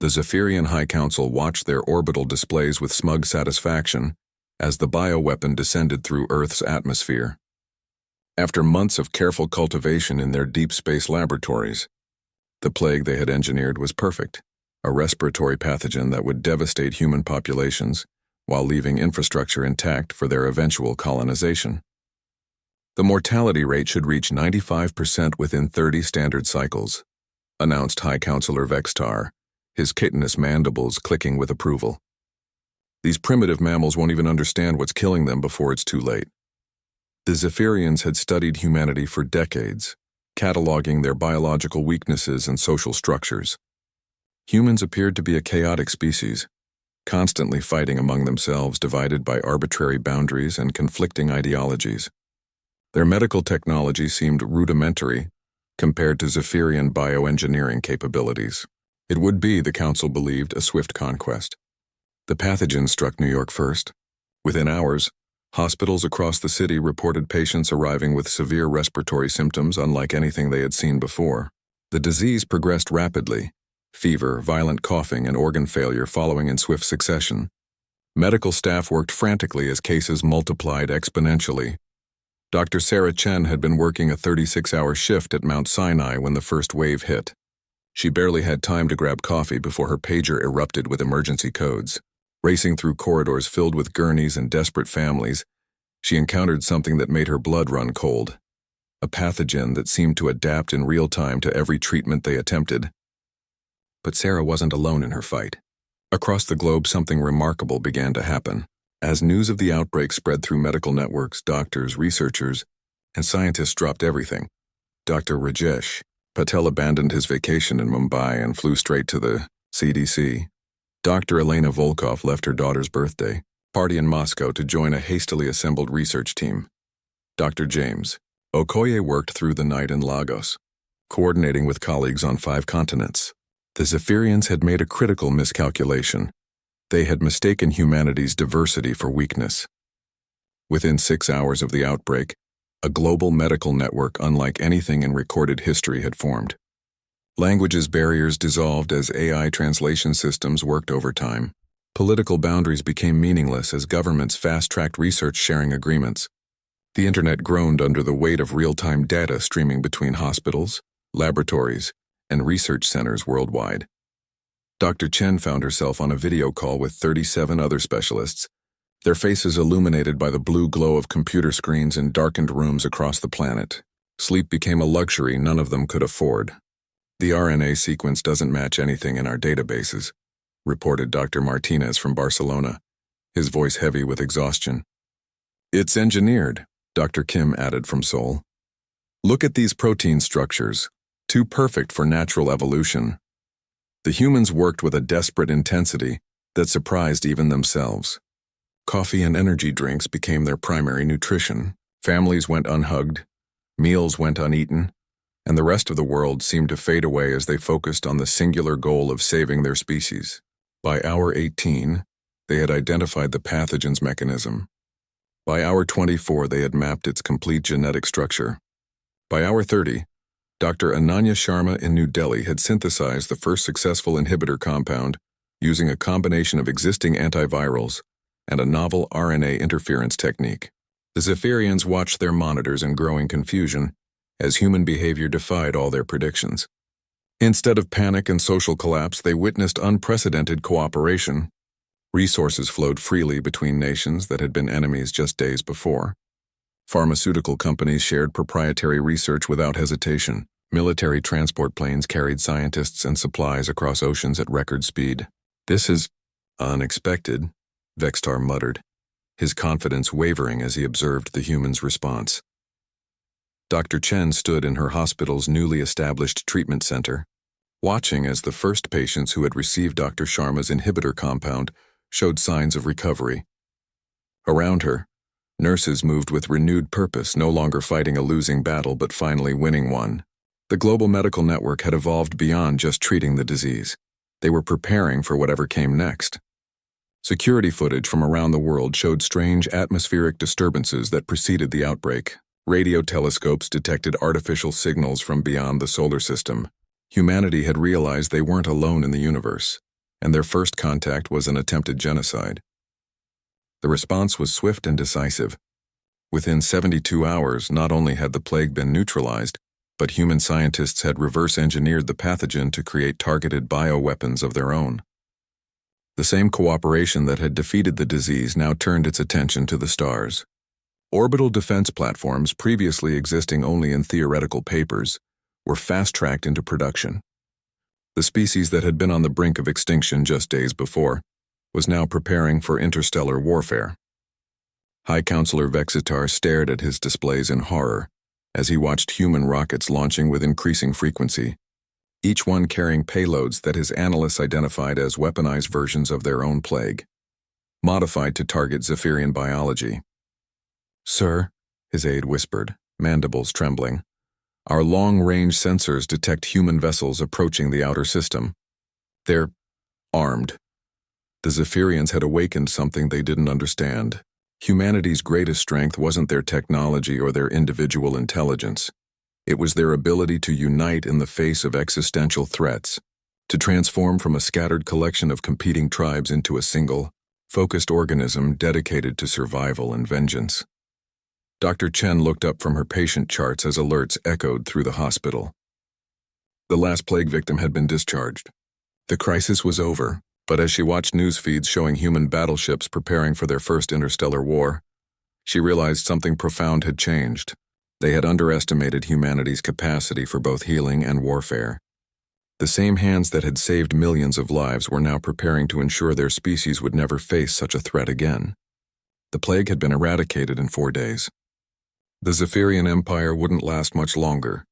The Zephyrian High Council watched their orbital displays with smug satisfaction as the bioweapon descended through Earth's atmosphere. After months of careful cultivation in their deep space laboratories, the plague they had engineered was perfect, a respiratory pathogen that would devastate human populations while leaving infrastructure intact for their eventual colonization. The mortality rate should reach 95% within 30 standard cycles, announced High Counselor Vextar, his chitinous mandibles clicking with approval. These primitive mammals won't even understand what's killing them before it's too late. The Zephyrians had studied humanity for decades, cataloging their biological weaknesses and social structures. Humans appeared to be a chaotic species, constantly fighting among themselves, divided by arbitrary boundaries and conflicting ideologies. Their medical technology seemed rudimentary compared to Zephyrian bioengineering capabilities. It would be, the Council believed, a swift conquest. The pathogen struck New York first. Within hours, hospitals across the city reported patients arriving with severe respiratory symptoms unlike anything they had seen before. The disease progressed rapidly, fever, violent coughing, and organ failure following in swift succession. Medical staff worked frantically as cases multiplied exponentially. Dr. Sarah Chen had been working a 36-hour shift at Mount Sinai when the first wave hit. She barely had time to grab coffee before her pager erupted with emergency codes. Racing through corridors filled with gurneys and desperate families, she encountered something that made her blood run cold. A pathogen that seemed to adapt in real time to every treatment they attempted. But Sarah wasn't alone in her fight. Across the globe, something remarkable began to happen. As news of the outbreak spread through medical networks, doctors, researchers, and scientists dropped everything. Dr. Rajesh Patel abandoned his vacation in Mumbai and flew straight to the CDC. Dr. Elena Volkov left her daughter's birthday party in Moscow to join a hastily assembled research team. Dr. James Okoye worked through the night in Lagos, coordinating with colleagues on 5 continents. The Zephyrians had made a critical miscalculation. They had mistaken humanity's diversity for weakness. Within 6 hours of the outbreak, a global medical network unlike anything in recorded history had formed. Languages barriers dissolved as AI translation systems worked overtime. Political boundaries became meaningless as governments fast-tracked research-sharing agreements. The internet groaned under the weight of real-time data streaming between hospitals, laboratories, and research centers worldwide. Dr. Chen found herself on a video call with 37 other specialists, their faces illuminated by the blue glow of computer screens in darkened rooms across the planet. Sleep became a luxury none of them could afford. The RNA sequence doesn't match anything in our databases, reported Dr. Martinez from Barcelona, his voice heavy with exhaustion. It's engineered, Dr. Kim added from Seoul. Look at these protein structures, too perfect for natural evolution. The humans worked with a desperate intensity that surprised even themselves. Coffee and energy drinks became their primary nutrition. Families went unhugged, meals went uneaten, and the rest of the world seemed to fade away as they focused on the singular goal of saving their species. By hour 18, they had identified the pathogen's mechanism. By hour 24, they had mapped its complete genetic structure. By hour 30, Dr. Ananya Sharma in New Delhi had synthesized the first successful inhibitor compound using a combination of existing antivirals and a novel RNA interference technique. The Zephyrians watched their monitors in growing confusion as human behavior defied all their predictions. Instead of panic and social collapse, they witnessed unprecedented cooperation. Resources flowed freely between nations that had been enemies just days before. Pharmaceutical companies shared proprietary research without hesitation. Military transport planes carried scientists and supplies across oceans at record speed. This is unexpected, Vextar muttered, his confidence wavering as he observed the humans' response. Dr. Chen stood in her hospital's newly established treatment center, watching as the first patients who had received Dr. Sharma's inhibitor compound showed signs of recovery. Around her, nurses moved with renewed purpose, no longer fighting a losing battle but finally winning one. The global medical network had evolved beyond just treating the disease. They were preparing for whatever came next. Security footage from around the world showed strange atmospheric disturbances that preceded the outbreak. Radio telescopes detected artificial signals from beyond the solar system. Humanity had realized they weren't alone in the universe. and their first contact was an attempted genocide. The response was swift and decisive. Within 72 hours, not only had the plague been neutralized, but human scientists had reverse-engineered the pathogen to create targeted bioweapons of their own. The same cooperation that had defeated the disease now turned its attention to the stars. Orbital defense platforms, previously existing only in theoretical papers, were fast-tracked into production. The species that had been on the brink of extinction just days before was now preparing for interstellar warfare. High Counselor Vexitar stared at his displays in horror as he watched human rockets launching with increasing frequency, each one carrying payloads that his analysts identified as weaponized versions of their own plague, modified to target Zephyrian biology. "Sir," his aide whispered, mandibles trembling, "our long-range sensors detect human vessels approaching the outer system. They're armed." The Zephyrians had awakened something they didn't understand. Humanity's greatest strength wasn't their technology or their individual intelligence. It was their ability to unite in the face of existential threats, to transform from a scattered collection of competing tribes into a single, focused organism dedicated to survival and vengeance. Dr. Chen looked up from her patient charts as alerts echoed through the hospital. The last plague victim had been discharged. The crisis was over, but as she watched news feeds showing human battleships preparing for their first interstellar war, she realized something profound had changed. They had underestimated humanity's capacity for both healing and warfare. The same hands that had saved millions of lives were now preparing to ensure their species would never face such a threat again. The plague had been eradicated in 4 days. The Zephyrian Empire wouldn't last much longer,